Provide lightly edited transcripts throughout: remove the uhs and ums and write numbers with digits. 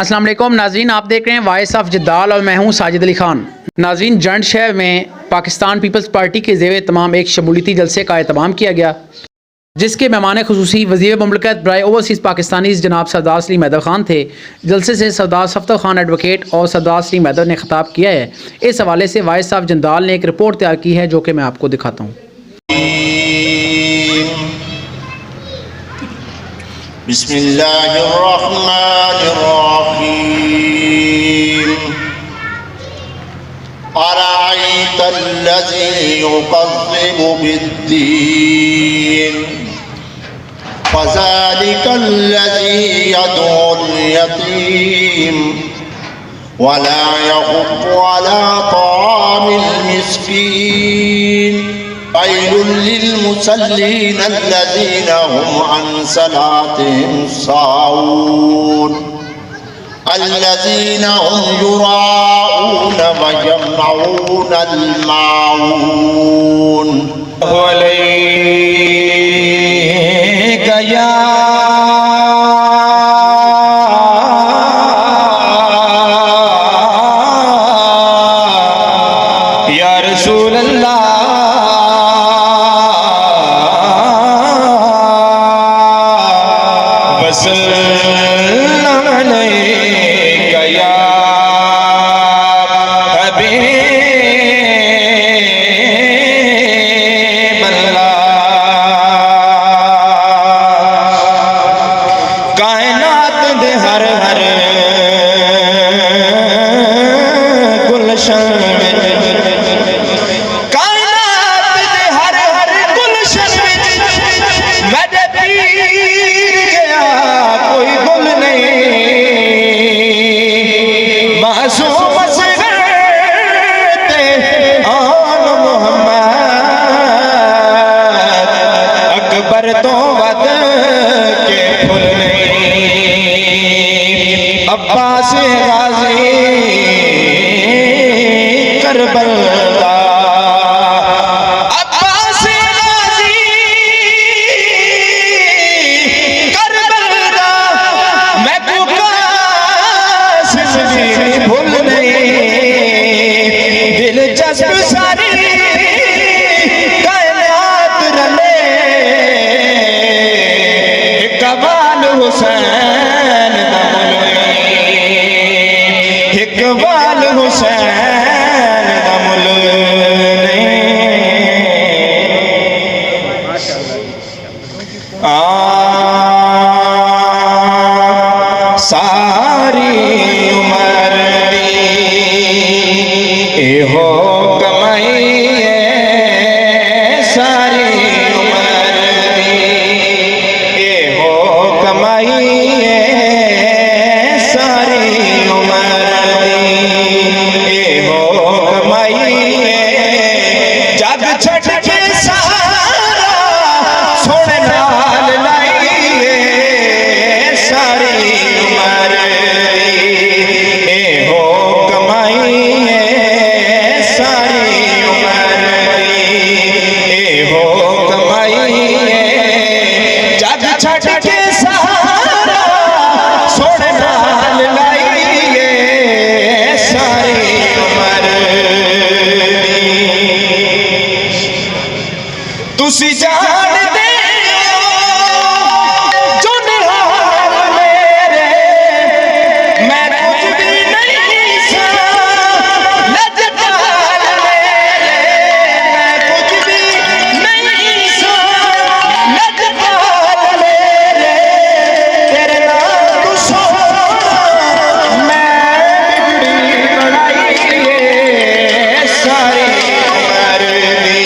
السلام علیکم ناظرین، آپ دیکھ رہے ہیں وائس آف جدال اور میں ہوں ساجد علی خان۔ ناظرین، جنڈ شہر میں پاکستان پیپلز پارٹی کے زیر اہتمام ایک شمولیتی جلسے کا اہتمام کیا گیا، جس کے مہمان خصوصی وزیر مملکت برائے اوورسیز پاکستانیز جناب سردار سلیم حیدر خان تھے۔ جلسے سے سردار صفدر خان ایڈوکیٹ اور سردار سلیم حیدر نے خطاب کیا ہے۔ اس حوالے سے وائس آف جدال نے ایک رپورٹ تیار کی ہے جو کہ میں آپ کو دکھاتا ہوں۔ بسم اللہ الرحمن الرحیم ارأیت الذی یکذب بالدین فذلک الذی یدعو الیتیم ولا یحض علی طعام المسکین ويل للمصلين الذين هم عن صلاتهم ساهون الذين هم يراءون ويمنعون الماعون عليك يا رسول الله عباس غازی کربلا عباس غازی کربلا میں کو قاسم بھی بھول نہیں دلچسپ ساری کائنات رلے اقبال حسین اقبال حسین دمل ساری عمر دی ہو کمائی ہے ساری عمر دی ہو کمائی ہے ساری عمر تسی جان دے جو نہار میرے میں کچھ بھی نہیں سا لجپال میرے میں کچھ بھی نہیں سا لجپال میرے تیرے نام تو سونا میں بگڑی بڑائی ہے ساری عمر دی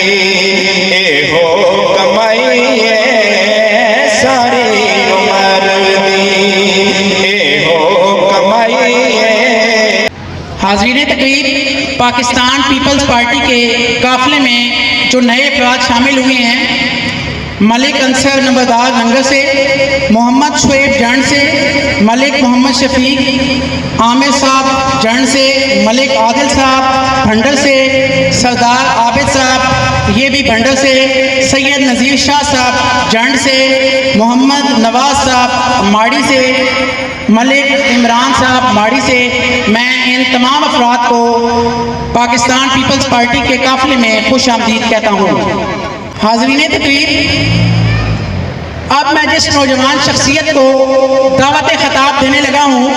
حاضرین تقریب پاکستان پیپلز پارٹی کے قافلے میں جو نئے افراد شامل ہوئے ہیں، ملک انصر نمبردار لنگر سے، محمد شعیب جنڈ سے، ملک محمد شفیق، عامر صاحب جنڈ سے ملک عادل صاحب، بھنڈر سے سردار عابد صاحب، یہ بھی بھنڈر سے سید نذیر شاہ صاحب، جنڈ سے محمد نواز صاحب ماڑی سے، ملک عمران صاحب ماڑی سے، میں ان تمام افراد کو پاکستان پیپلز پارٹی کے قافلے میں خوش آمدید کہتا ہوں۔ حاضرین تقریب، اب میں جس نوجوان شخصیت کو دعوت خطاب دینے لگا ہوں،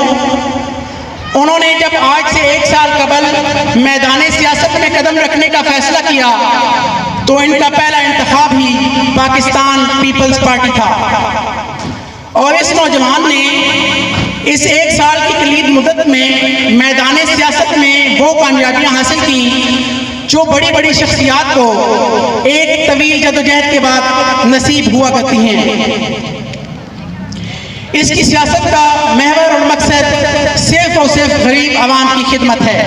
انہوں نے جب آج سے 1 سال قبل میدان سیاست میں قدم رکھنے کا فیصلہ کیا تو ان کا پہلا انتخاب ہی پاکستان پیپلز پارٹی تھا، اور اس نوجوان نے اس 1 سال کی کلید مدت میں میدان سیاست میں وہ کامیابیاں حاصل کی جو بڑی بڑی شخصیات کو ایک طویل جدوجہد کے بعد نصیب ہوا کرتی ہیں۔ اس کی سیاست کا محور اور مقصد صرف اور صرف غریب عوام کی خدمت ہے،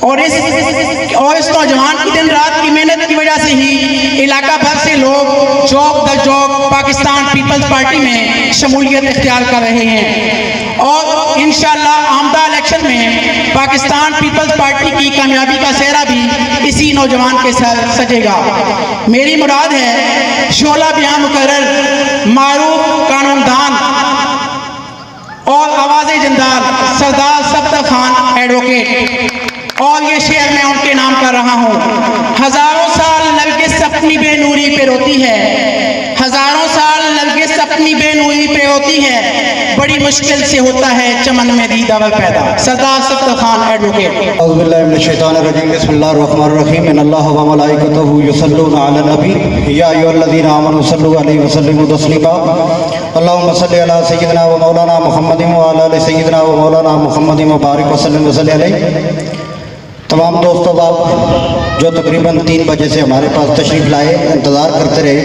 اور اس نوجوان کی دن رات کی محنت کی وجہ سے ہی علاقہ بھر سے لوگ چوک در چوک پاکستان پیپلز پارٹی میں شمولیت اختیار کر رہے ہیں، اور انشاءاللہ آمدہ الیکشن میں پاکستان پیپلز پارٹی کی کامیابی کا سہرا بھی اسی نوجوان کے سر سجے گا۔ میری مراد ہے شعلہ بیاں مقرر، معروف قانون دان اور آواز جندار سردار صفدر خان ایڈوکیٹ، اور یہ شعر میں ان کے نام کر رہا ہوں۔ ہزاروں سال نرگس اپنی بے نوری پہ روتی ہے، ہزاروں سال نرگس اپنی بے نوری پہ روتی ہے، بڑی مشکل سے ہوتا ہے چمن میں دید اول پیدا۔ سردار صفدر خان ایڈوکیٹ۔ اعوذ باللہ من الشیطان الرجیم، بسم اللہ الرحمن الرحیم، ان اللہ و ملائکتہ یصلون علی النبی یا ایھا الذین آمنوا صلوا علیہ وسلموا تسلیما، اللہم صل علی سیدنا و مولانا محمد و علی آل سیدنا و مولانا محمد مبارک وسلم وصلی علیہ۔ تمام دوست احباب جو تقریباً 3 بجے سے ہمارے پاس تشریف لائے، انتظار کرتے رہے،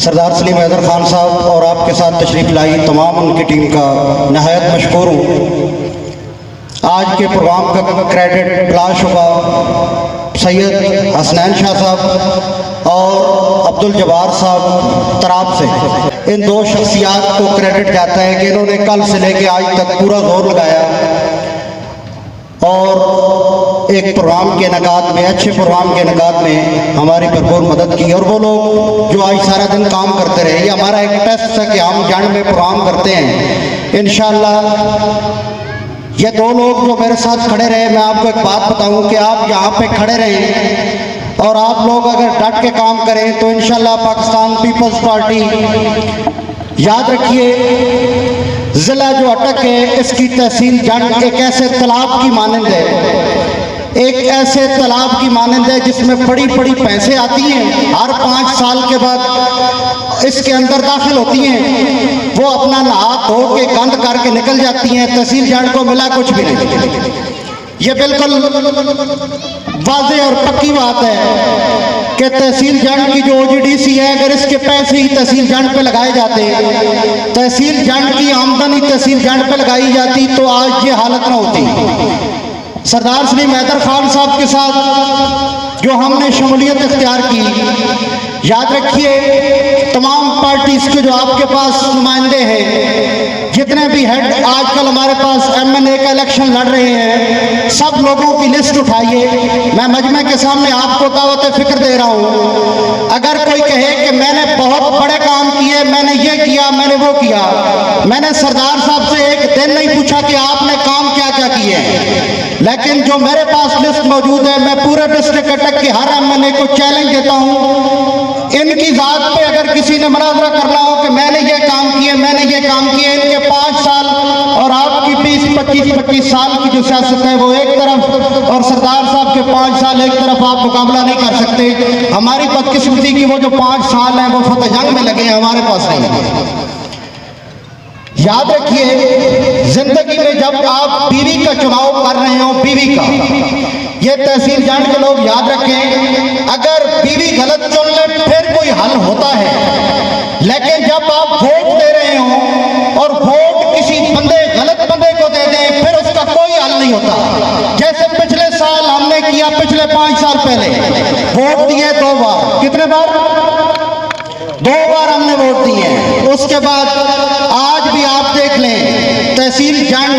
سردار سلیم حیدر خان صاحب اور آپ کے ساتھ تشریف لائی تمام ان کی ٹیم کا نہایت مشکور ہوں۔ آج کے پروگرام کا کریڈٹ بلا شبہ سید حسنین شاہ صاحب اور عبد الجبار صاحب تراب سے، ان 2 شخصیات کو کریڈٹ جاتا ہے کہ انہوں نے کل سے لے کے آج تک پورا زور لگایا اور ایک پروگرام کے انعقاد میں، اچھے پروگرام کے انعقاد میں ہماری بھرپور مدد کی۔ اور وہ لوگ جو آج سارا دن کام کرتے رہے، یہ ہمارا ایک ٹیسٹ ہے کہ ہم جنڈ میں پروگرام کرتے ہیں انشاءاللہ۔ یہ 2 لوگ جو میرے ساتھ کھڑے رہے، میں آپ کو ایک بات بتاؤں کہ آپ یہاں پہ کھڑے رہیں اور آپ لوگ اگر ڈٹ کے کام کریں تو انشاءاللہ پاکستان پیپلز پارٹی، یاد رکھیے ضلع جو اٹک ہے اس کی تحصیل جنڈ ایک ایسے تالاب کی مانند ہے، ایک ایسے تالاب کی مانند ہے جس میں بڑی بڑی بھینسیں آتی ہیں، ہر 5 سال کے بعد اس کے اندر داخل ہوتی ہیں، وہ اپنا نہا دھو کے گند کر کے نکل جاتی ہیں، تحصیل جنڈ کو ملا کچھ بھی نہیں۔ یہ بالکل واضح اور پکی بات ہے کہ تحصیل جنڈ کی جو OGDC ہے، اگر اس کے پیسے ہی تحصیل جنڈ پہ لگائے جاتے، تحصیل جنڈ کی آمدنی تحصیل جنڈ پہ لگائی جاتی تو آج یہ حالت نہ ہوتی۔ سردار سلیم حیدر خان صاحب کے ساتھ جو ہم نے شمولیت اختیار کی، یاد رکھیے تمام پارٹیز کے جو آپ کے پاس نمائندے ہیں، جتنے بھی ہیڈ آج کل ہمارے پاس MNA کا الیکشن لڑ رہے ہیں، سب لوگوں کی لسٹ اٹھائیے۔ میں مجمع کے سامنے آپ کو دعوت فکر دے رہا ہوں، اگر کوئی کہے کہ میں نے بہت بڑے کام کیے، میں نے یہ کیا، میں نے وہ کیا، میں نے سردار صاحب سے ایک دن نہیں پوچھا کہ آپ نے کام کیا کیا کیے ہیں، لیکن جو میرے پاس لسٹ موجود ہے، میں پورے ڈسٹرکٹ اٹک کے ہر MNA کو چیلنج دیتا ہوں، ان کی ذات پہ اگر کسی نے مناظرہ کرنا ہو کہ میں نے یہ کام کیے، میں نے یہ کام کیے، ان کے 5 سال اور آپ کی 20-25 سال کی جو سیاست ہے وہ ایک طرف، اور سردار صاحب کے 5 سال ایک طرف، آپ مقابلہ نہیں کر سکتے۔ ہماری بدقسمتی کی وہ جو 5 سال ہیں وہ فتح جنگ میں لگے ہیں، ہمارے پاس نہیں۔ یاد رکھیے زندگی میں جب آپ بیوی کا چناؤ کر رہے ہوں، بیوی کا، یہ تحصیل جنڈ کے لوگ یاد رکھیں، اگر بیوی غلط چن لے پھر کوئی حل ہوتا ہے، لیکن جب آپ ووٹ دے رہے ہوں اور ووٹ کسی غلط بندے کو دے دیں پھر اس کا کوئی حل نہیں ہوتا۔ جیسے پچھلے سال ہم نے کیا، پچھلے 5 سال پہلے ووٹ دیے 2 بار، کتنے بار؟ 2 بار ہم نے ووٹ دیے ہیں۔ اس کے بعد آج بھی آپ دیکھ لیں تحصیل جنڈ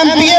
MPA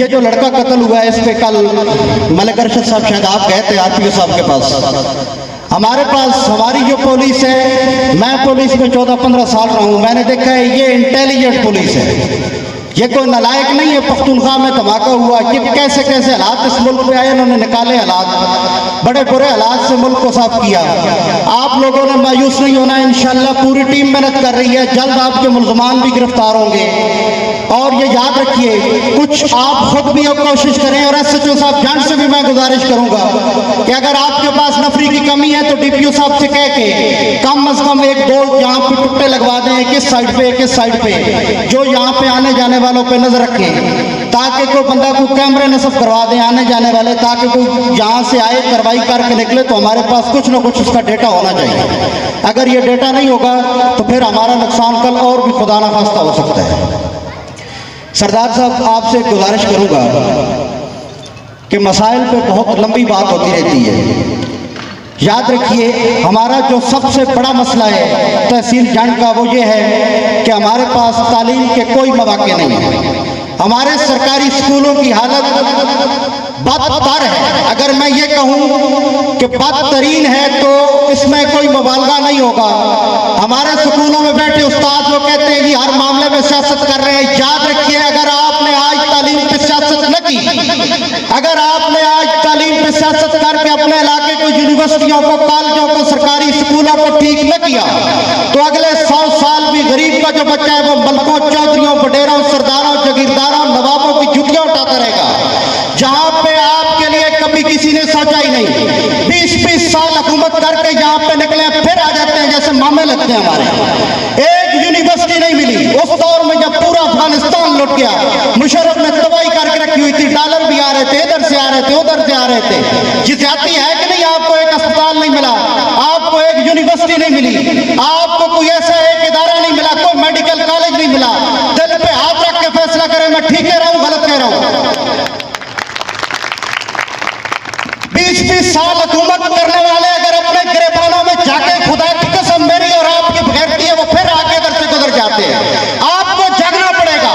یہ جو لڑکا قتل ہوا ہے اس پہ کل ملک ارشد صاحب شاید آپ گئے تھے RPO صاحب کے پاس. ہمارے پاس ہماری جو پولیس ہے، میں پولیس میں 14-15 سال رہا ہوں، میں نے دیکھا ہے یہ انٹیلیجنٹ پولیس ہے. یہ کوئی نالائق نہیں ہے. پختونخوا میں دھماکہ ہوا کہ کیسے کیسے حالات اس ملک میں آئے، انہوں نے نکالے حالات، بڑے برے حالات سے ملک کو صاف کیا. آپ لوگوں نے مایوس نہیں ہونا، انشاءاللہ پوری ٹیم محنت کر رہی ہے، جلد آپ کے ملزمان بھی گرفتار ہوں گے. اور یہ یاد رکھیے کچھ آپ خود بھی کوشش کریں، اور SHO صاحب جان سے بھی میں گزارش کروں گا کہ اگر آپ کے پاس نفری کی کمی ہے تو DPO صاحب سے کہہ کے کم از کم 1-2 یہاں پہ ٹکٹے لگوا دیں، کس سائڈ پہ کس سائڈ پہ، جو یہاں پہ آنے جانے والوں پہ نظر رکھیں، تاکہ کوئی بندہ کو کیمرے نصب کروا دیں آنے جانے والے، تاکہ کوئی یہاں سے آئے کارروائی کر کے نکلے تو ہمارے پاس کچھ نہ کچھ اس کا ڈیٹا ہونا چاہیے. اگر یہ ڈیٹا نہیں ہوگا تو پھر ہمارا نقصان کل اور بھی خدا نخواستہ ہو سکتا ہے. سردار صاحب آپ سے گزارش کروں گا کہ مسائل پہ بہت لمبی بات ہوتی رہتی ہے. یاد رکھیے ہمارا جو سب سے بڑا مسئلہ ہے تحصیل جنڈ کا وہ یہ ہے کہ ہمارے پاس تعلیم کے کوئی مواقع نہیں ہیں. ہمارے سرکاری اسکولوں کی حالت بدتر ہے. اگر میں یہ کہوں کہ بدترین ہے تو اس میں کوئی مبالغہ نہیں ہوگا. ہمارے سکولوں میں بیٹھے استاد وہ کہتے ہیں کہ ہر معاملے میں سیاست کر رہے ہیں. یاد رکھیے اگر آپ نے آج تعلیم پہ سیاست نہ کی، اگر آپ نے آج تعلیم پہ سیاست کر کے اپنے علاقے کو یونیورسٹیوں کو کالجوں کو سرکاری اسکولوں کو ٹھیک نہ کیا تو اگلے 100 سال بھی غریب کا جو بچہ ہے وہ ملکوں چودھریوں وڈیروں سرداروں جگیرداروں نوابوں کی جھکیاں اٹھاتا رہے گا. جہاں پہ آپ کے لیے کبھی کسی نے سوچا ہی نہیں، 20 سال حکومت کر کے یہاں پہ نکلے پھر آ جاتے ہیں جیسے مامے لگتے ہیں ہمارے. ایک یونیورسٹی نہیں ملی اس دور میں جب پورا افغانستان لٹ گیا. مشرف نے تباہی کر کے رکھی ہوئی تھی، ڈالر بھی آ رہے تھے، ادھر سے آ رہے تھے ادھر سے آ رہے تھے. یہ زیادتی ہے کہ نہیں؟ آپ کو ایک اسپتال نہیں ملا، آپ کو ایک یونیورسٹی نہیں ملی، آپ کو کوئی ایسا ایک ادارہ نہیں ملا، کوئی میڈیکل کالج نہیں ملا. دل پہ ہاتھ رکھ کے فیصلہ کریں میں ٹھیک کہہ رہا ہوں غلط کہہ رہا ہوں. 20 سال حکومت کرنے والے اگر اپنے گریبانوں میں جا کے خدا کی قسم میری اور آپ کی بغیرتی ہے وہ پھر آگے ادھر سے گزر جاتے ہیں. آپ کو جاگنا پڑے گا.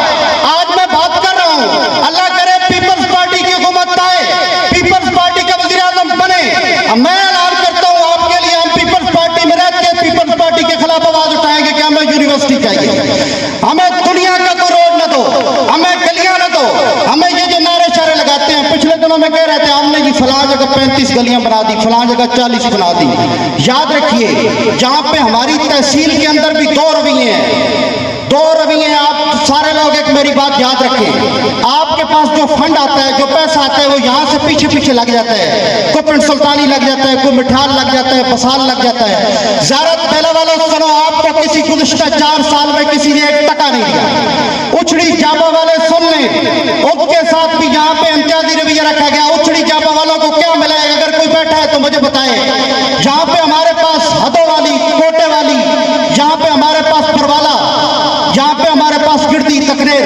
آج میں بات کر رہا ہوں، اللہ کرے پیپلز پارٹی کی حکومت آئے، پیپلز پارٹی کا وزیر اعظم بنے. میں اعلان کرتا ہوں آپ کے لیے، ہم پیپلز پارٹی میں رہ کے پیپلز پارٹی کے خلاف آواز اٹھائیں گے کہ ہمیں یونیورسٹی چاہیے. ہمیں دنیا کا کوئی روڈ نہ دو، ہمیں گلیاں نہ دو. ہمیں یہ جو نعرے شعرے لگاتے ہیں، پچھلے دنوں میں کہہ رہے تھے ہم نے جی فلاں جگہ 35 گلیاں بنا دی، فلاں جگہ 40 بنا دی. یاد رکھیے جہاں پہ ہماری تحصیل کے اندر بھی 2 رویے ہیں، 2 رویے. آپ سارے لوگ ایک میری بات یاد رکھیں، آپ کے پاس جو فنڈ آتا ہے جو پیسہ آتا ہے وہ یہاں سے پیچھے پیچھے لگ جاتا ہے. کوئی پنڈ سلطانی لگ جاتا ہے، کوئی مٹھال لگ جاتا ہے، پسال لگ جاتا ہے. زیارت پہلے والوں سنو، آپ کو کسی گزشتہ 4 سال میں کسی نے 1 ٹکا نہیں دیا. اچھڑی جابا والے سن لیں، ان کے ساتھ بھی یہاں پہ امتیازی رویہ رکھا گیا. اچھڑی جابا والوں کو کیا ملا ہے؟ اگر کوئی بیٹھا ہے تو مجھے بتائے. جہاں پہ ہمارے پاس ہدوں والی، کوٹے والی، جہاں پہ ہمارے پاس پروالا، جہاں پہ ہمارے پاس گردی تکنیر،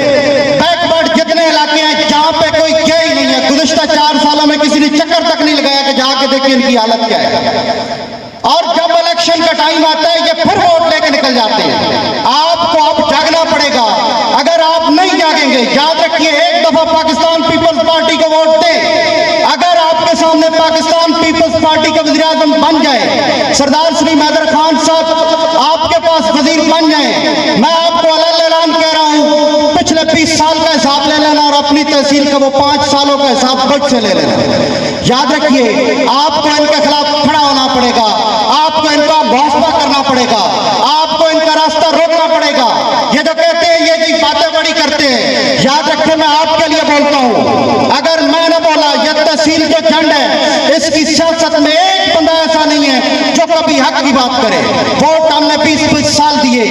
بیک ورڈ جتنے علاقے ہیں جہاں پہ کوئی گیا ہی نہیں ہے. گزشتہ 4 سالوں میں کسی نے چکر تک نہیں لگایا کہ جا کے دیکھیں ان کی حالت کیا ہے. اور جب الیکشن کا ٹائم آتا ہے یہ پھر ووٹ لے کے نکل جاتے ہیں. آپ کو اب جاگنا پڑے گا. اگر آپ نہیں جاگیں گے، یاد رکھیے ایک دفعہ پاکستان پیپلز پارٹی کو ووٹ دیں. اگر آپ کے سامنے پاکستان پیپلز پارٹی کا وزیر اعظم بن جائے، سردار شری حیدر خان صاحب آپ کے پاس وزیر بن جائیں، میں آپ کو اعلان کہہ رہا ہوں پچھلے 20 سال کا حساب لے لینا اور اپنی تحصیل کا وہ 5 سالوں کا حساب خود سے لے لینا. یاد رکھیے آپ کو ان کے خلاف کھڑا ہونا پڑے گا، آپ کو ان کا محاسبہ کرنا پڑے گا، آپ کو ان کا راستہ روکنا پڑے گا. یہ جو کہتے ہیں یہ جی باتیں بڑی کرتے ہیں، یاد رکھیں میں آپ کے لیے بولتا ہوں. اگر میں نے بولا یہ تحصیل جو جنڈ ہے اس کی سیاست میں ایک بندہ ایسا نہیں ہے جو کبھی حق کی بات کرے. ووٹ ہم نے 20 سال دیے،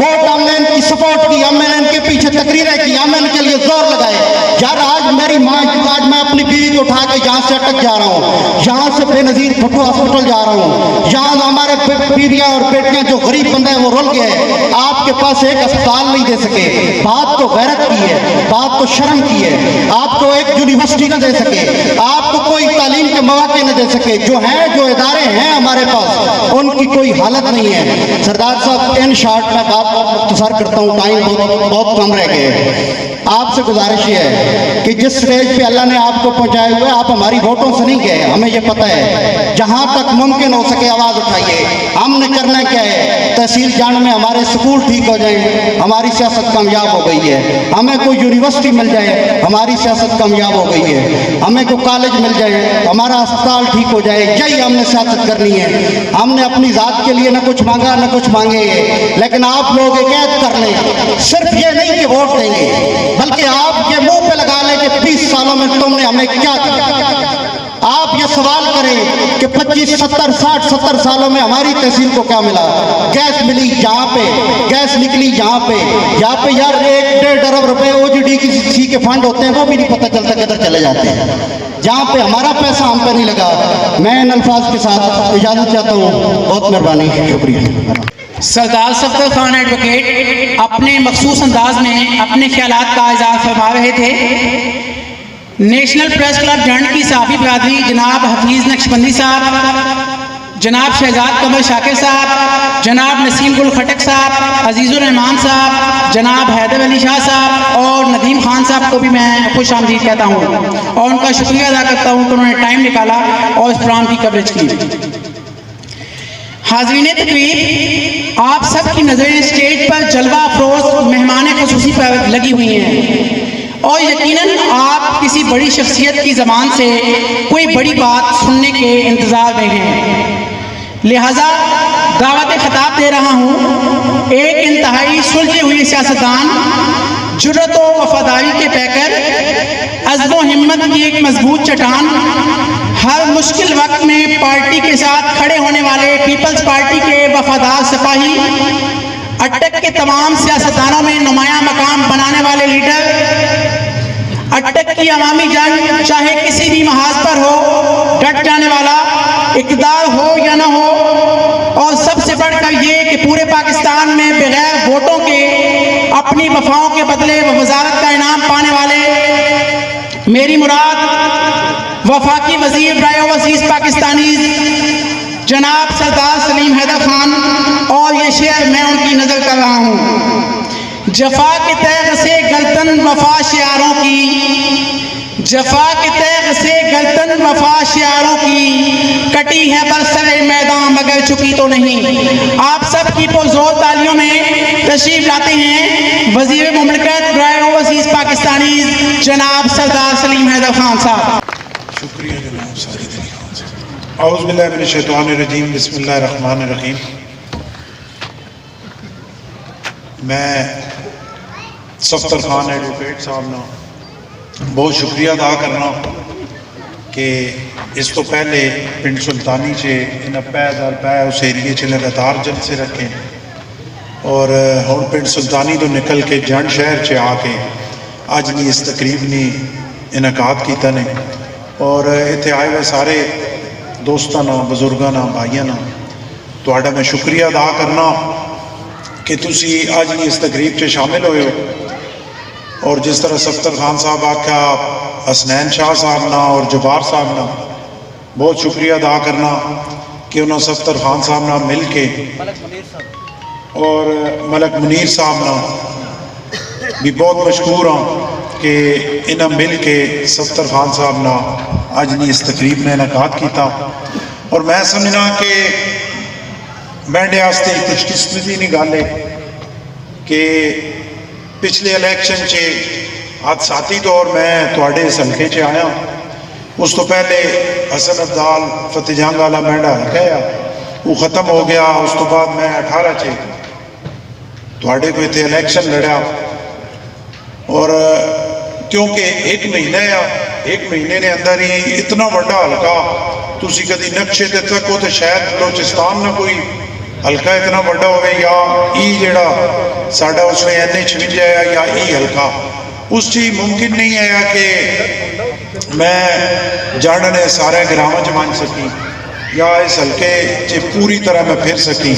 ووٹ ہم نے ان کی سپورٹ کی، ہم نے ان کے پیچھے تقریریں کی، ہم نے ان کے لیے زور لگائے. یار آج میری ماں، آج میں اپنی بیوی کو اٹھا کے یہاں سے اٹک جا رہا ہوں، یہاں سے بے نظیر بھٹو ہاسپٹل جا رہا ہوں، یہاں ہمارے بیویاں اور بیٹیاں جو غریب بندے ہیں وہ رول گئے. آپ کے پاس ایک اسپتال نہیں دے سکے. بات تو غیرت کی ہے، بات تو شرم کی ہے. آپ کو ایک یونیورسٹی نہ دے سکے، آپ کو کوئی تعلیم کے مواقع نہ دے سکے. جو ہیں جو ادارے ہیں ہمارے پاس ان کی کوئی حالت نہیں ہے. سردار صاحب ان شارٹ میں بات مختصر کرتا ہوں، ٹائم بہت کم رہ گئے. آپ سے گزارش یہ ہے کہ جس سٹیج پہ اللہ نے آپ کو پہنچائے ہوئے آپ ہماری ووٹوں سے نہیں گئے, ہمیں یہ پتہ ہے, جہاں تک ممکن ہو سکے آواز اٹھائیے. ہم نے کرنا کیا ہے, تحصیل جان میں ہمارے سکول ٹھیک ہو جائیں, ہماری سیاست کامیاب ہو گئی ہے. ہمیں کوئی یونیورسٹی مل جائے, ہماری سیاست کامیاب ہو گئی ہے. ہمیں کوئی کالج مل جائے, ہمارا اسپتال ٹھیک ہو جائے. یہی ہم نے سیاست کرنی ہے. ہم نے اپنی ذات کے لیے نہ کچھ مانگا نہ کچھ مانگے, لیکن آپ لوگ ایک عہد کر لیں, صرف یہ نہیں کہ ووٹ دیں گے, بلکہ آپ یہ منہ پہ لگا لیں کہ 20 سالوں میں تم نے ہمیں کیا دیا. آپ یہ سوال کریں کہ 25 70 60 70 سالوں میں ہماری تحصیل کو کیا ملا. گیس ملی جہاں پہ, گیس نکلی یہاں پہ یار 1-1.5 ارب روپے OGD کے فنڈ ہوتے ہیں, وہ بھی نہیں پتہ چلتا کدھر چلے جاتے ہیں. جہاں پہ ہمارا پیسہ ہم پہ نہیں لگا. میں ان الفاظ کے ساتھ اجازت چاہتا ہوں. بہت مہربانی, شکریہ. سردار صفدر خان ایڈوکیٹ اپنے مخصوص انداز میں اپنے خیالات کا اظہار فرما رہے تھے. نیشنل پریس کلب جنڈ کی صحافی برادری جناب حفیظ نقشبندی صاحب, جناب شہزاد قمر شاکر صاحب, جناب نسیم گل خٹک صاحب, عزیز الرحمان صاحب, جناب حیدر علی شاہ صاحب اور ندیم خان صاحب کو بھی میں خوش آمدید کہتا ہوں اور ان کا شکریہ ادا کرتا ہوں کہ انہوں نے ٹائم نکالا اور اس پروگرام کی کوریج کی. حاضرین تقریب, آپ سب کی نظریں اسٹیج پر جلوہ افروز مہمان خصوصی پر لگی ہوئی ہیں اور یقیناً آپ کسی بڑی شخصیت کی زبان سے کوئی بڑی بات سننے کے انتظار میں ہیں. لہٰذا دعوت خطاب دے رہا ہوں ایک انتہائی سلجھے ہوئی سیاستدان, جرأت و وفاداری کے پیکر, عزم و ہمت کی ایک مضبوط چٹان, ہر مشکل وقت میں پارٹی کے ساتھ کھڑے ہونے والے پیپلز پارٹی کے وفادار سپاہی, اٹک کے تمام سیاستدانوں میں نمایاں مقام بنانے والے لیڈر, اٹک کی عوامی جنگ چاہے کسی بھی محاذ پر ہو ڈٹ جانے والا, اقتدار ہو یا نہ ہو, اور سب سے بڑھ کر یہ کہ پورے پاکستان میں بغیر ووٹوں کے اپنی وفاؤں کے بدلے وزارت کا انعام پانے والے, میری مراد وفاقی وزیر برائے اوورسیز پاکستانیز جناب سردار سلیم حیدر خان, اور یہ شعر میں ان کی نظر کر رہا ہوں. جفا کے تیغ سے گلتن وفا شعاروں کی, جفا کے تیغ سے گلتن وفا شعاروں کی, کٹی ہے برسر میدان مگر چکی تو نہیں. آپ سب کی پرزور تالیوں میں تشریف لاتے ہیں وزیر مملکت برائے اوورسیز پاکستانیز جناب سردار سلیم حیدر خان صاحب. شکریہ جناب ساجد علی خان صاحب. اعوذ باللہ من الشیطان الرجیم, بسم اللہ الرحمن الرحیم. میں صفدر خان ایڈوکیٹ صاحب نے بہت شکریہ ادا کرنا کہ اس تو پہلے پنڈ سلطانی سے انہیں پہ در پہ اس ایریے سے لگاتار جلسے رکھیں اور ہوں پنڈ سلطانی تو نکل کے جنڈ شہر سے آ کے اج بھی اس تقریب نے انعقاد کیتا نے, اور اتنے آئے ہوئے سارے دوستاں بزرگاں بھائیاں تہاڈا میں شکریہ ادا کرنا کہ تسی اج بھی اس تقریب سے شامل ہوئے ہو. اور جس طرح صفدر خان صاحب آکھا, حسنین شاہ صاحب نا اور جبار صاحب نا بہت شکریہ ادا کرنا کہ انہوں صفدر خان صاحب نا مل کے اور ملک منیر صاحب نا بھی بہت مشکور ہوں کہ انہیں مل کے صفدر خان صاحب نا اج نہیں اس تقریب میں انعقاد کیتا. اور میں سمجھنا کہ میڈے آستے کچھ قسمتی نہیں گل ہے کہ پچھلے الیکشن سے حادثاتی طور میں تواڈے اس حلقے سے آیا. اس تو پہلے حسن عبدال فتح جنگ والا مینڈا حلقہ ہے, وہ ختم ہو گیا. اس تو بعد میں 18 سے تواڈے کو اتنے الیکشن لڑیا, اور کیونکہ ایک مہینے نے اندر ہی اتنا بڑا حلقہ تسی کدی نقشے تے تکو تو شاید بلوچستان نہ کوئی حلقہ اتنا بڑا ہوئے, یا ای جڑا ساڈا اس میں NH ہے یا ای حلقہ اس چیز ممکن نہیں ہے کہ میں جاننے سارے گراموں چ بن سکی یا اس حلقے چ پوری طرح میں پھر سکی.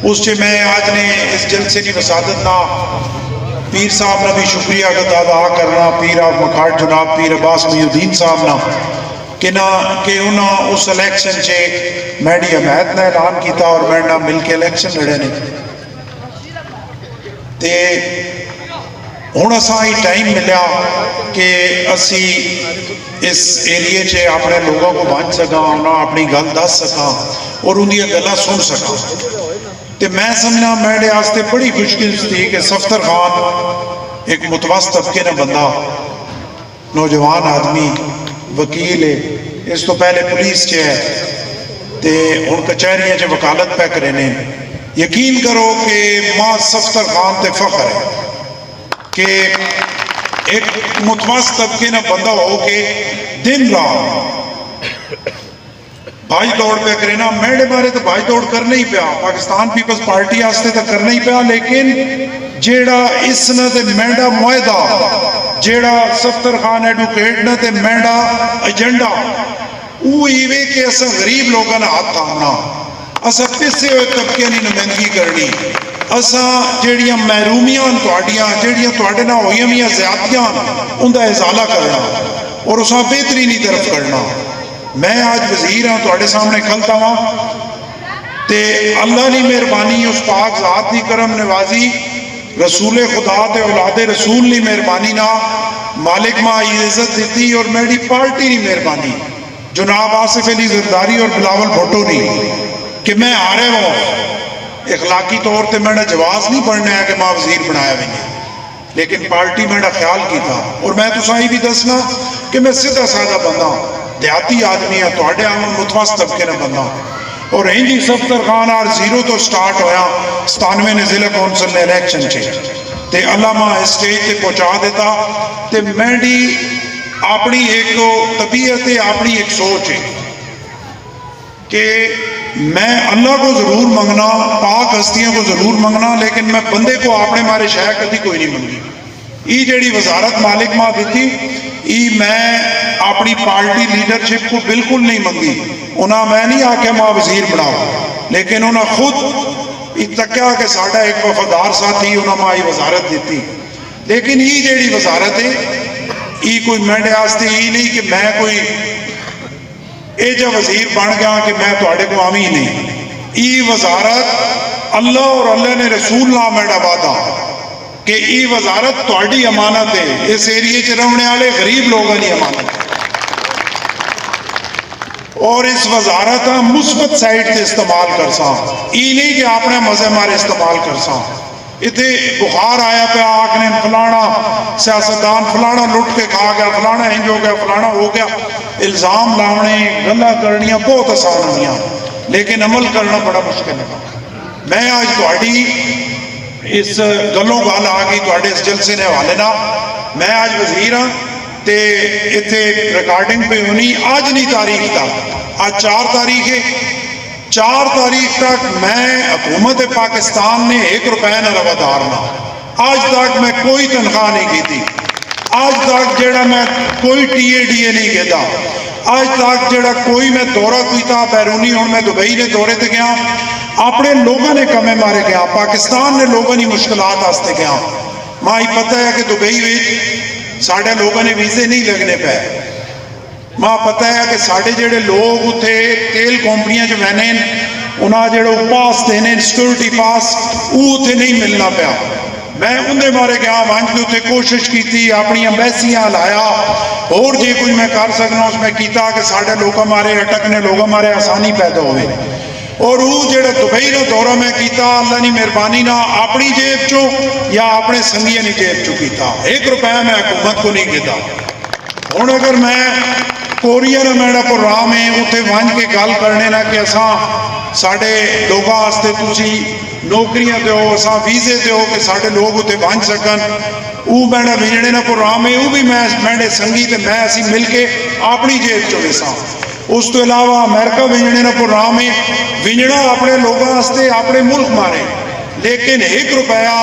اس چ میں آج نے اس جلسے کی وسادت نہ پیر صاحب نے بھی شکریہ ادا کرنا, پیر آف مکھاڑ جناب پیر عباس محی الدین صاحب نے کہ انہوں اس الیکشن سے میڈی حمایت نے اعلان کیتا اور میڈ مل کے الیکشن لڑے نے. تے ہوں اساں ہی ٹائم ملیا کہ اسی اس ایریے چ اپنے لوگوں کو بچ سکاں، انہاں اپنی گل دس سکاں اور ان دی گلاں سن سکاں. تے میں سمجھنا میرے واسطے بڑی خوش قسمتی تھی کہ صفدر خان ایک متوسط طبقے نے بندہ، نوجوان آدمی، وکیل ہے، اس تو پہلے پولیس چ ہے تے ہن کچہریاں چ وکالت پہ کرے نے. یقین کرو کہ ماں صفدر خان تے فخر ہے کہ ایک متوسط طبقے نے بندہ ہو کے دن رات بھاج دوڑ پہ کرے نا. میرے بارے تو بھاج دوڑ کرنا ہی پیا، پاکستان پیپلز پارٹی واسطے تو کرنا ہی پیا، لیکن جیڑا اس نے تے میڈا معاہدہ، جیڑا صفدر خان ایڈوکیٹ نے تے میڈا ایجنڈا، وہ ایوے کہ اسا غریب لوگوں نے ہاتھ تھامنا، اسا پسے ہوئے طبقے کی نمائندگی کرنی، اسا جیڑیاں محرومیاں تواڈیاں، جیڑیاں تواڈے نال ہوئیاں ویاں زیادتیاں ان دا ازالہ کرنا اور اسا بہترینی طرف کرنا. میں آج وزیر ہاں، تواڈے سامنے کھلتا ہاں تے اللہ نے مہربانی، اس پاک ذات دی کرم نوازی، رسول خدا تے اولاد رسول نے مہربانی نا مالک ماں عزت دیتی، اور میری پارٹی نے مہربانی جناب آصف علی زرداری اور بلاول بھٹو نے کہ میں آ رہے ہوں. اخلاقی طور تے میں نے جواز نہیں پڑھنا ہے کہ ماں وزیر بنایا بھی نہیں، لیکن پارٹی میں نے خیال کی تھا. اور میں تو سائی بھی دسنا کہ میں سیدھا سادہ بندہ ہوں، دیہاتی آدمی ہے، تواڈے عام متوسط طبقے نے بندہ ہوں. اور ہندی صفدر خان آر زیرو تو سٹارٹ ہویا 97 نے ضلع کونسل نے الیکشن چے تے اللہ ماں اسٹیج تے پہنچا دیتا. تے میری اپنی ایک طبیعت ہے، اپنی ایک سوچ ہے کہ میں اللہ کو ضرور منگنا، پاک ہستیاں کو ضرور منگنا، لیکن میں بندے کو اپنے مارے شے کدی کوئی نہیں منگی. یہ جیڑی وزارت مالک ماں دیتی، یہ میں اپنی پارٹی لیڈرشپ کو بالکل نہیں منگی. انہاں میں نہیں آکے ماں وزیر بناؤ، لیکن انہاں خود اتکیا کہ ساڈا ایک وفادار ساتھی انہاں ماں یہ وزارت دیتی. لیکن یہ جیڑی وزارت ہے، یہ کوئی میرے واسطے یہ نہیں کہ میں کوئی اے جا وزیر بن گیا کہ میں تواڈے کو آمی نہیں. یہ وزارت اللہ اور اللہ نے رسول نام میرا وعدہ کہ یہ وزارت تواڈی امانت ہے، اس ایریے چ رہنے والے غریب لوگوں کی امانت ہے، اور اس وزارت مثبت سائٹ سے استعمال کر ساں. یہ نہیں کہ اپنے مزے مارے استعمال کر ساں. اتنے بخار آیا پیا آکھنے فلانا سیاستدان فلانا لٹ کے کھا گیا، فلانا انج ہو گیا، فلانا ہو گیا. الزام لاؤنے گلاں کرنیاں بہت آسان ہوئیاں، لیکن عمل کرنا بڑا مشکل ہے. میں آج تواڈی اس گلوں گل آ گئی تواڈے اس جلسے نے حوالے نا. میں آج وزیر ہاں تے اتنے ریکارڈنگ پہ ہونی آج نہیں تاریخ تک، آج 4 تاریخ ہے، 4 تاریخ تک میں حکومت پاکستان نے 1 روپے نہ روادار نہ، آج تک میں کوئی تنخواہ نہیں کی تھی، آج تک جیڑا میں کوئی ٹی اے ڈی اے نہیں کہتا، آج تک جیڑا کوئی میں دورہ کیتا بیرونی. ہوں میں دبئی نے دورے تے گیا، اپنے لوگوں نے کمے مارے گیا، پاکستان نے لوگوں نے مشکلات آستے گیا. ماں ہی پتہ ہے کہ دبئی وچ ساڑھے لوگوں نے ویزے نہیں لگنے پہ. ماں پتہ ہے کہ ساڑھے جڑے لوگ اتھے تیل کمپنیاں جو بہنے انہاں جڑے پاس دینے سیکورٹی پاس وہ اتھے نہیں ملنا پیا. میں اندے مارے گیا وانج کے اتھے کوشش کی تھی، اپنی امبیسیاں لایا، اور جے کوئی میں کر سکنا اس میں کیتا کہ ساڑھے لوگوں مارے اٹکنے لوگوں مارے آسانی پیدا ہوئے. اور وہ جڑا دبئی نے دورہ میں کیتا اللہ نے مہربانی نہ اپنی جیب چو یا اپنے سنگیاں نی جیب چو کیتا، 1 روپے میں حکومت کو نہیں کیتا. ہوں اگر میں کوریا کا میرا پروگرام ہے اتنے ونج کے گل کرنے نا کہ اساں ساڈے لوگوں واسطے تسی نوکریاں دو، اساں ویزے دو کہ ساڈے لوگ اتنے ونج سکن، وہ میرا وجڑے کا پروگرام ہے، وہ بھی میں میرے سنگی تے میں اسی مل کے اپنی جیب چو ویساں. اس تو علاوہ امریکہ وجڑے کا پروگرام ہے، وجڑا اپنے لوگوں واسطے اپنے ملک مارے، لیکن 1 روپیہ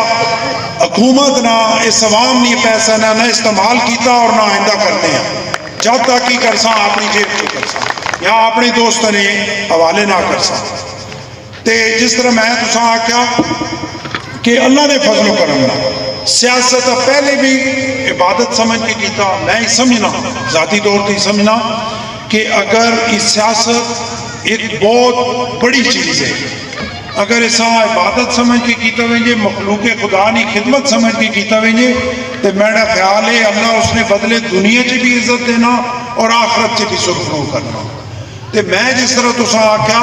حکومت نہ اس عوام نے پیسہ نہ استعمال کیتا اور نہ آئندہ کرتے ہیں جب تک ہی کرساں اپنی جیب سے کرساں یا اپنے دوست نے حوالے نہ کرساں. تے جس طرح میں تساں آکھیا کہ اللہ نے فضل و کرم نہ سیاست پہلے بھی عبادت سمجھ کے کیتا. میں ہی سمجھنا ذاتی طور پہ سمجھنا کہ اگر یہ سیاست ایک بہت بڑی چیز ہے، اگر اساں عبادت سمجھ کے کیتا وینجے مخلوق خدا نی خدمت سمجھ کے کیتا وینجے تو میرا خیال ہے اللہ اس نے بدلے دنیا چ بھی عزت دینا اور آخرت چ بھی سرخرو کرنا. تو میں جس طرح تساں آکھیا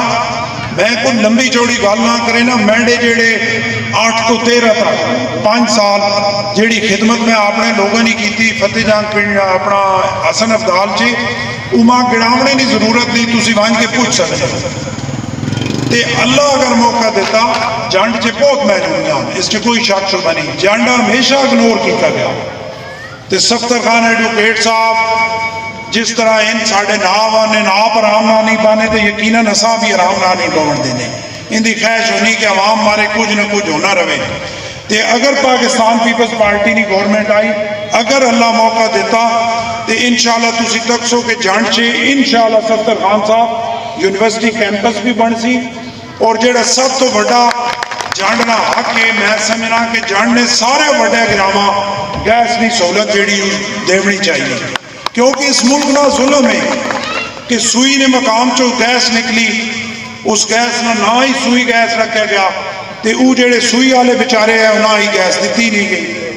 میں کوئی لمبی چوڑی گل نہ کرے نا, میرے جڑے 8 تو 13 تک 5 سال جیڑی خدمت میں اپنے لوگوں نے کی فتح جان پنڈ اپنا حسن افضال چ وہاں گڑاونے کی ضرورت نہیں, تسی وانج کے پوچھ سکتے ہو. تے اللہ اگر موقع دیتا جنڈ چ بہت محدود اس سے کوئی شک شبہ نہیں, جنڈ ہمیشہ اگنور کیتا گیا. تے سفتر خان ایڈوکیٹ صاحب جس طرح ان ساڑھے ناو آنے آپ آرام نہ نہیں پانے تو یقیناً اساں بھی آرام نہ نہیں پاؤن دینے. ان دی خواہش ہونی کہ عوام ہمارے کچھ نہ کچھ ہونا رہے. تے اگر پاکستان پیپلز پارٹی نی گورنمنٹ آئی, اگر اللہ موقع دیتا تو انشاءاللہ تسی تک سو کہ جنڈ چے انشاءاللہ سفتر خان صاحب یونیورسٹی کیمپس بھی بن سی. اور جڑا سب تو بڑا جنڈ نہ حق ہے میں سمجھنا کہ جنڈ نے سارے بڑے گراما گیس کی سہولت جیڑی دیونی چاہیے, کیونکہ اس ملک نہ ظلم ہے کہ سوئی نے مقام چو گیس نکلی, اس گیس نہ ہی سوئی گیس رکھا گیا تے او جڑے سوئی والے بیچارے ہیں انہاں ہی گیس دیتی نہیں گئی,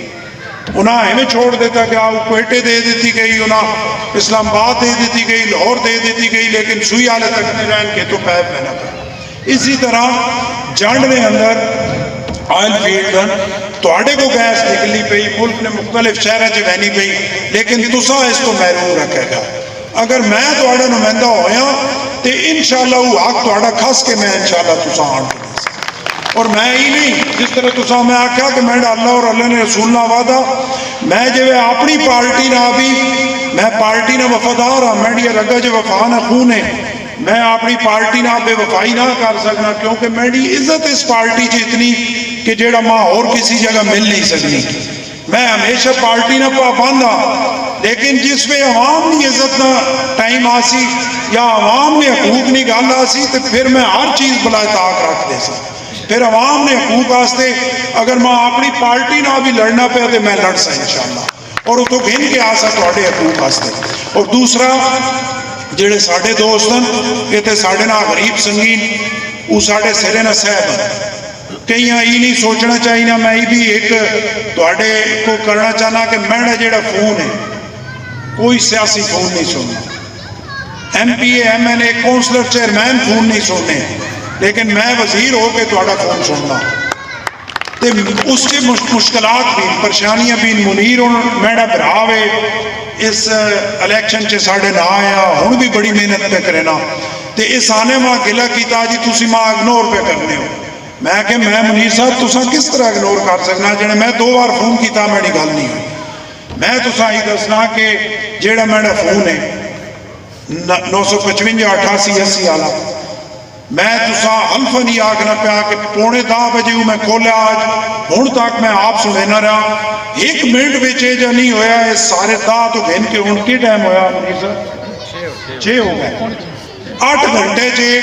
انہاں ہمیں چھوڑ دیتا گیا, وہ کوئٹے دے دیتی گئی, انہاں اسلام آباد دے دیتی گئی, لاہور دے دیتی گئی, لیکن سوئی والے تک نہیں رہن کے تو پیپ میں نہ کر. اسی طرح جنڈ نے اندر آئل فیلڈ تواڈے کو گیس نکلنی پئی, ملک نے مختلف شہروں چ بہنی پئی, لیکن تساں اس کو محروم رکھے گا. اگر میں تواڈا نمائندہ ہویا تو انشاءاللہ وہ حق تواڈا کھس کے میں انشاءاللہ تساں آن کے دے سکتا. اور میں ہی نہیں, جس طرح تساں میں آکھیا کہ میں اللہ اور اللہ نے رسول نہ وعدہ, میں جو اپنی پارٹی نہ بھی میں پارٹی نہ وفادار ہاں, میری رگا جو وفا نہ خون ہے, میں اپنی پارٹی نہ بے وفائی نہ کر سکنا, کیونکہ میری عزت اس پارٹی چ اتنی کہ جیڑا ماں اور کسی جگہ مل نہیں سکتی. میں ہمیشہ پارٹی نہ پابند ہاں, لیکن جس پہ عوام کی عزت نہ ٹائم آسی یا عوام نے حقوق نہیں گل آسی تو پھر میں ہر چیز بلائے طاق رکھ دے سا. پھر عوام نے حقوق واسطے اگر میں اپنی پارٹی نہ بھی لڑنا پیا تو میں لڑ سا انشاءاللہ, اور وہ تو گھن کے آ سا تواڈے حقوق واسطے. اور دوسرا جڑے ساڈے دوست ہیں یہ تے ساڈے نہ غریب سنگین وہ ساڈے سرے نہ صاحب ہیں. کئی یہ نہیں سوچنا چاہیے, میں بھی ایک تواڈے کو کرنا چاہنا کہ میرا جڑا فون ہے کوئی سیاسی فون نہیں سننا, M P A M N A councillor chairman phone نہیں سننے, لیکن میں وزیر ہو کے تواڈا فون سننا. تے اس کے مشکلات بھی پریشانیاں بھی, منیر میرا برا ہے اس الیکشن چ ساڈے نہ آیا, ہن بھی بڑی محنت پہ کرنا, تے اس آنے ماں گلا کیتا جی تسی ماں اگنور پہ کرنے ہو. میں کہ میں منیر صاحب تساں کس طرح اگنور کر سکنا, جنے میں 2 بار فون کیتا میری گل نہیں ہوئی. میں تساں ہی دسنا کہ جیڑا میرا فون ہے 955 88 80 والا, میں تساں حلف نہیں آکھنا پیا کہ 9:45 بجے میں کھولیا, آج ہن تک میں آپ سنے نہ رہا, 1 منٹ بچ یہ جو نہیں ہویا, یہ سارے دا تو گھن کے ان کی ٹائم ہویا منیر صاحب 6 ہو گئے, 8 گھنٹے چے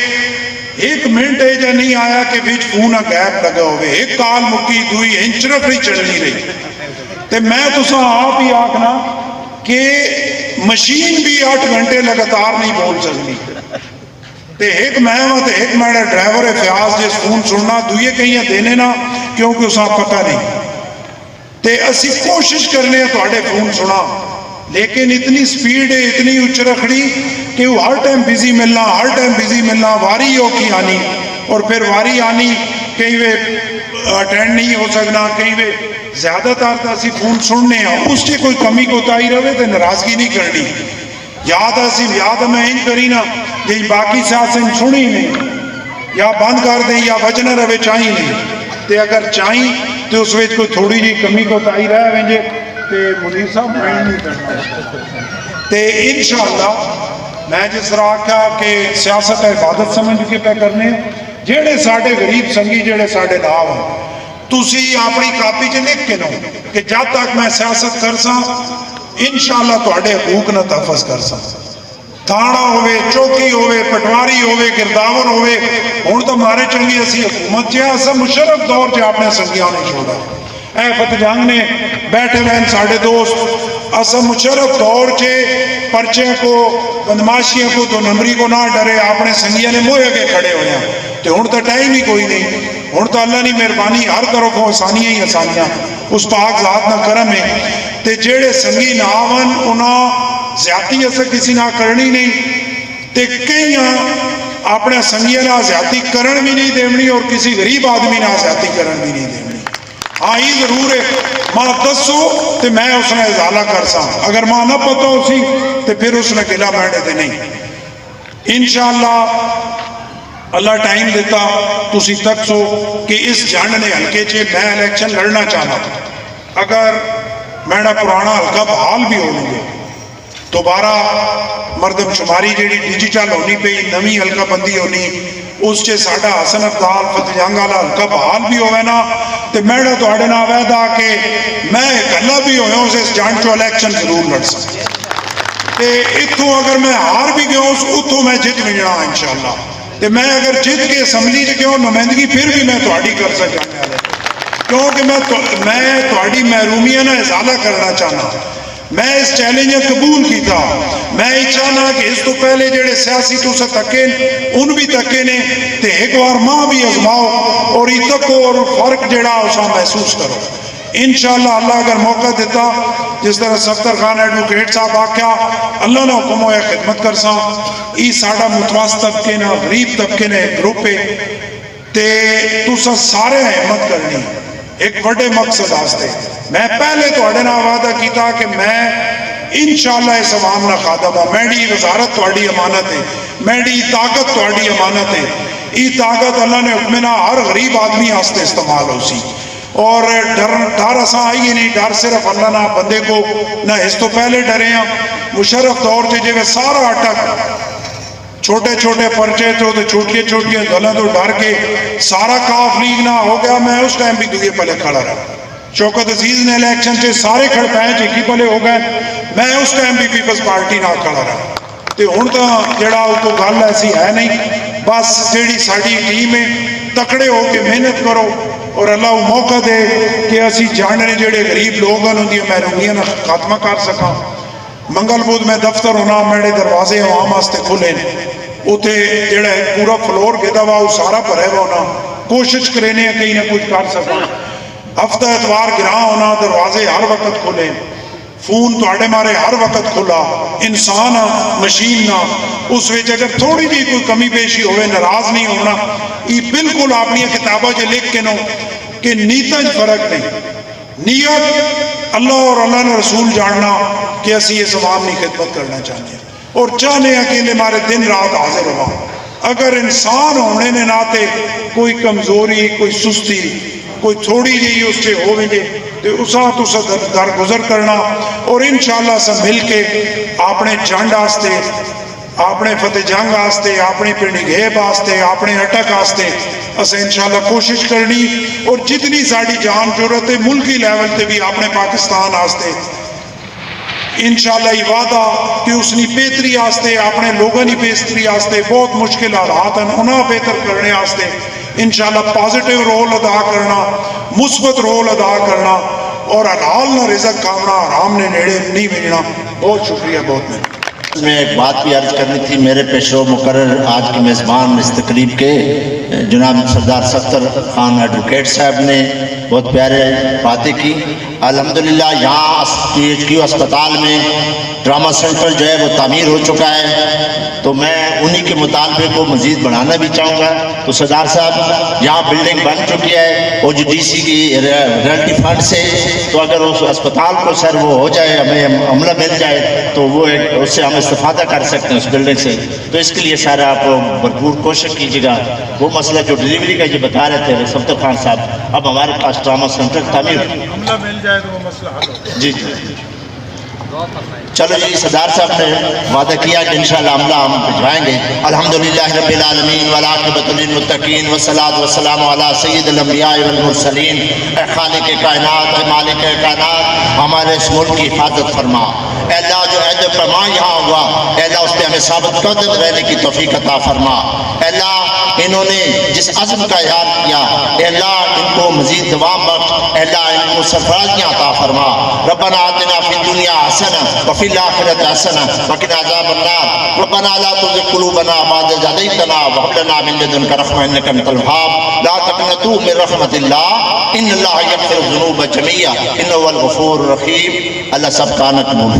1 منٹ یہ جو نہیں آیا کہ بچ فون گیپ لگا ہوئے, ایک کال مکی دوئی انچ رکھ چلنی رہی. تے میں تساں آپ ہی آکھنا کہ مشین بھی 8 گھنٹے لگاتار نہیں بول سکتی, تے ایک میں ہوں تے ایک میرا ڈرائیور ہے فیاض جس فون سننا, دوئے کہیں دینے نا کیونکہ اساں پتہ نہیں. تے اسی کوشش کرنے ہیں تواڈے فون سنا, لیکن اتنی سپیڈ ہے, اتنی اچ رکھڑی کہ وہ ہر ٹائم بزی ملنا, واری ہو کی آنی, اور پھر واری آنی کہیں وہ اٹینڈ نہیں ہو سکنا, کہیں وہ زیادہ تر تو اسی فون سننے ہیں, اس سے کوئی کمی کوتاہی رہے تو ناراضگی نہیں کرنی. یاد میں ان کری نا جی باقی سیاسن سنی نہیں, یا بند کر دیں یا وجہ رہے چاہی نہیں, تے اگر چاہیں تو اس وقت کوئی تھوڑی جی کمی کوتاہی رہ وینجے تے منیر صاحب میں نہیں کرنا. تے انشاءاللہ میں جس طرح آکھا کہ سیاست عبادت سمجھ کے پہ کرنے, جیڑے ساڈے غریب سنگی جیڑے ساڈے نام ہیں تسی اپنی کاپی چ لکھ کے نو کہ جب تک میں سیاست کرسا انشاءاللہ تواڈے حقوق نہ تحفظ کرسا. تھانا ہوئے, چوکی ہوئے, پٹواری ہوئے, گرداور ہوئے, ہن تو مارے چنگی اسی حکومت چ اسا مشرف دور چ اپنے سنگیاں نے چھوڑا. اے فتح جنگ نے بیٹھے ہوئے ساڈے دوست, اسا مشرف دور چ پرچے کو بدماشیوں کو 2 نمبری کو نہ ڈرے, اپنے سنگیاں نے موہ کے کھڑے ہوئے ہیں. تو ہوں تو ٹائم ہی کوئی نہیں، ہوں تو اللہ کی مہربانی ہر طرف آسانیاں ہی آسانیاں اس پاک ذات نہ کرم ہے. تے جیڑے سنگی نہ آون انہاں زیادتی اسے کسی نہ کرنی نہیں، تے کئی اپنے سنگیاں نہ زیادتی کرن بھی نہیں دیونی اور کسی غریب آدمی نہ زیادتی کرن بھی نہیں دیونی. ہاں یہ ضرور ہے ماں دسو تے میں اس نے ازالہ کر سا، اگر ماں نہ پتہ ہو سی تے پھر اس نے گلا بیٹھے تے نہیں. انشاءاللہ اللہ ٹائم دیتا تسی تک سو کہ اس جنڈ نے ہلکے چے میں الیکشن لڑنا چاہنا، اگر میرا پرانا ہلکا بحال بھی ہو گے دوبارہ مردم شماری جیڑی ڈیجیٹل ہونی پئی نمی ہلکا بندی ہونی اس سے ساڑھا حسن ابدال فتح جنگ والا ہلکا بحال بھی ہوئے نا تو میرا تو آڑے نا وعدہ کہ میں اکلا بھی ہویا ہوں اس جنڈ چو الیکشن ضرور لڑ سکتے کہ اتھوں اگر میں ہار بھی گیا ہوں اتھوں میں جت ملنا انشاءاللہ. تو میں اگر جت کے اسمبلی چ گیا نمائندگی پھر بھی میں تھوڑی کر سکتا کیونکہ میں تھوڑی محرومیاں نہ ازالہ کرنا چاہنا. میں اس چیلنج قبول کی تھا، میں یہ چاہنا کہ اس تو پہلے جڑے سیاسی تو سے تکے ان بھی تکے نے تے ایک بار ماں بھی ازماؤ اور یہ تکو اور فرق جڑا اسا محسوس کرو. انشاءاللہ اللہ اگر موقع دیتا جس طرح صفدر خان ایڈوکیٹ صاحب آکھیا اللہ نے حکم ہویا خدمت کر سا ای ساڑا متوسط طبقے نہ غریب طبقے نے گروپ ہے تے تسا سارے احمد کرنی ایک بڑے مقصد آستے. میں پہلے تو اڑنا وعدہ کیتا کہ میں انشاءاللہ اس عوام نہ خادم ہوں، میری وزارت توڑی امانت ہے، میری طاقت توڑی امانت ہے. ای طاقت اللہ نے حکمنا ہر غریب آدمی آستے استعمال ہو سی اور ڈر اساں آئیے نہیں، ڈر صرف اللہ نہ بندے کو نہ اس تو پہلے ڈرے ہیں. مشرف دور سے جو سارا اٹک چھوٹے چھوٹے پرچے تو چھوٹیے چھوٹیے گلیں تو ڈر کے سارا کاف لیگ نہ ہو گیا. میں اس ٹائم بھی دوئے پہلے کھڑا رہا. شوکت عزیز نے الیکشن سے سارے کھڑ پائے چیکی پہلے ہو گئے، میں اس ٹائم بھی پیپلز پارٹی نہ کھڑا رہا. تو ہوں تو جڑا تو گل ایسی ہے نہیں، بس جیڑی ساری ٹیم ہے تکڑے ہو کے محنت کرو اور اللہ وہ موقع دے کہ اسی جاننے جڑے غریب لوگ ہیں ان کی محرومیاں خاتمہ کر سکاں. منگل بدھ میں دفتر ہونا میرے دروازے عوام واسطے کھلے اتنے جڑا پورا فلور گدا وا وہ سارا بھرے ہوا ہونا، کوشش کرنے کہیں نہ کچھ کر سکاں. ہفتہ اتوار گراں ہونا دروازے ہر وقت کھلے، فون تھوڑے مارے ہر وقت کھلا. انسان مشین نہ اس وچ اگر تھوڑی جی کوئی کمی بیشی ہوئے ناراض نہیں ہونا. یہ بالکل اپنی کتابیں جو لکھ کے نو کہ نیتاں فرق نہیں، نیت اللہ اور اللہ نے رسول جاننا کہ اسی اس عوام کی خدمت کرنا چاہتے ہیں اور چاہنے ہیں کہ ہمارے دن رات حاضر ہوا. اگر انسان ہونے نے ناتے کوئی کمزوری کوئی سستی کوئی تھوڑی جی اس سے ہو وجے تو اساں تو درگزر کرنا اور انشاءاللہ سب مل کے اپنے جنڈ آستے اپنے فتح جنگ آستے اپنی پنڈی گھیب آستے اپنے اٹک آستے اسے انشاءاللہ کوشش کرنی اور جتنی ساری جان ضرورت ہے ملکی لیول تے بھی اپنے پاکستان آستے انشاءاللہ یہ وعدہ کہ اس نے بہتری آستے اپنے لوگوں کی بہتری آستے بہت مشکل حالات ہیں انہاں بہتر کرنے آستے انشاءاللہ پازیٹیو رول ادا کرنا، مثبت رول ادا کرنا اور حلال نہ رزق کھانا، حرام نے نیڑے نہیں ملنا. بہت شکریہ، بہت مہربانی. میں ایک بات بھی عرض کرنی تھی. میرے پیش رو مقرر آج کے میزبان اس تقریب کے جناب سردار صفدر خان ایڈوکیٹ صاحب نے بہت پیارے باتیں کی. الحمدللہ یہاں PHQ اسپتال میں ڈرامہ سینٹر جو ہے وہ تعمیر ہو چکا ہے تو میں انہی کے مطالبے کو مزید بڑھانا بھی چاہوں گا. تو سردار صاحب یہاں بلڈنگ بن چکی ہے OGDC کی ریئلٹی فنڈ سے، تو اگر اس اسپتال کو سر وہ ہو جائے ہمیں عملہ مل جائے تو وہ اس سے ہم استفادہ کر سکتے ہیں اس بلڈنگ سے. تو اس کے لیے سارا آپ بھرپور کوشش کیجیے گا. وہ مسئلہ جو ڈلیوری کا جو بتا رہے تھے صفدر خان صاحب، اب ہمارے پاس ڈرامہ سینٹر تعمیر عملہ مل جائے تو وہ مسئلہ حل ہو. جی چلو جی سردار صاحب نے وعدہ کیا کہ انشاءاللہ عملہ ہم بھجوائیں گے. الحمدللہ رب العالمین والعاقبۃ للمتقین والصلاۃ والسلام علی سید الانبیاء والمرسلین. اے خالق کائنات، اے مالک کائنات، ہمارے اس ملک کی حفاظت فرما. اے اللہ جو عہد و پیمان یہاں ہوا اے اللہ اس پہ ہمیں ثابت قدم رہنے کی توفیق عطا فرما. اے اللہ انہوں نے جس عزم کا اظہار کیا، اے اللہ ان کو مزید دوام بخش، اے اللہ ان کو سرفرازیاں عطا فرما۔ ربنا آتنا فی الدنیا حسنہ وفی الآخرۃ حسنہ وقنا عذاب النار۔ ربنا لا تزغ قلوبنا بعد إذ هديتنا وهب لنا من لدنك رحمة إنك أنت الوهاب۔ لا تقنطوا من رحمة الله إن الله يغفر الذنوب جميعا إنه هو الغفور الرحيم۔ اللہ سب کا قبول۔